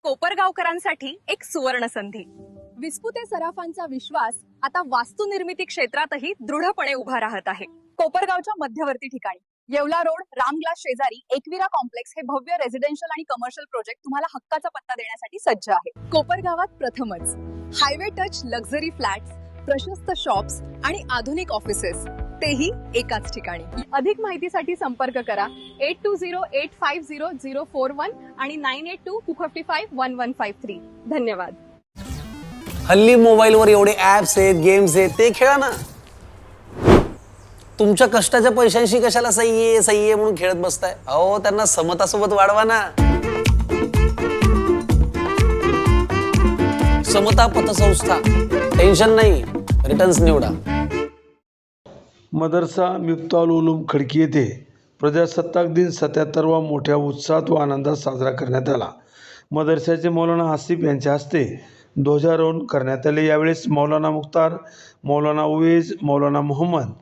कोपरगावकरांसाठी एक सुवर्ण संधी. विस्पुते सराफांचा विश्वास आता वास्तुनिर्मिती क्षेत्रातही दृढपणे उभा राहत आहे. कोपरगावच्या मध्यवर्ती ठिकाणी येवला रोड, रामग्लास शेजारी एकविरा कॉम्प्लेक्स हे भव्य रेसिडेन्शियल आणि कमर्शियल प्रोजेक्ट तुम्हाला हक्काचा पत्ता देण्यासाठी सज्ज आहे. कोपरगावात प्रथमच हायवे टच लक्झरी फ्लॅट्स, प्रशस्त शॉप्स आणि आधुनिक ऑफिसेस, तेही एकाच ठिकाणी. अधिक माहितीसाठी संपर्क करा 8208500041 आणि 9822551153. धन्यवाद. हल्ली मोबाईलवर एवढे ऍप्स आहेत, गेम्स आहेत, ते खेळा ना. तुमच्या कष्टाच्या पैशांशी कशाला सही आहे म्हणून खेळत बसताय? अहो, त्यांना समतासोबत वाढवा ना. समता पतसंस्था, टेन्शन नाही, रिटर्न्स निवडा. मदरसा मिफ्ताहुल उलूम खडकी येथे प्रजासत्ताक दिन 77वा मोठ्या उत्साहात व आनंदात साजरा करण्यात आला. मदरशाचे मौलाना आसिफ यांच्या हस्ते ध्वजारोहण करण्यात आले. यावेळेस मौलाना मुख्तार, मौलाना उवेज, मौलाना मोहम्मद,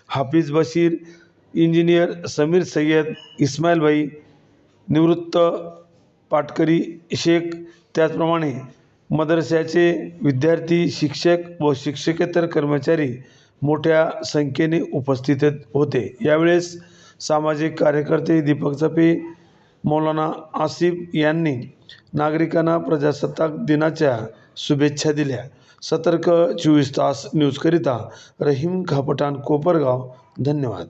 हाफिज बशीर, इंजिनियर समीर सय्यद, इस्माईल भाई, निवृत्त पाटकरी शेख, त्याचप्रमाणे मदरशाचे विद्यार्थी, शिक्षक व शिक्षकेतर कर्मचारी मोठ्या संख्येने उपस्थित होते. यावेळेस सामाजिक कार्यकर्ते दीपक जपे, मौलाना आसिफ यांनी नागरिकांना प्रजासत्ताक दिनाच्या शुभेच्छा दिल्या. सतर्क 24 तास न्यूजकरिता रहीम खापठाण, कोपरगाव. धन्यवाद.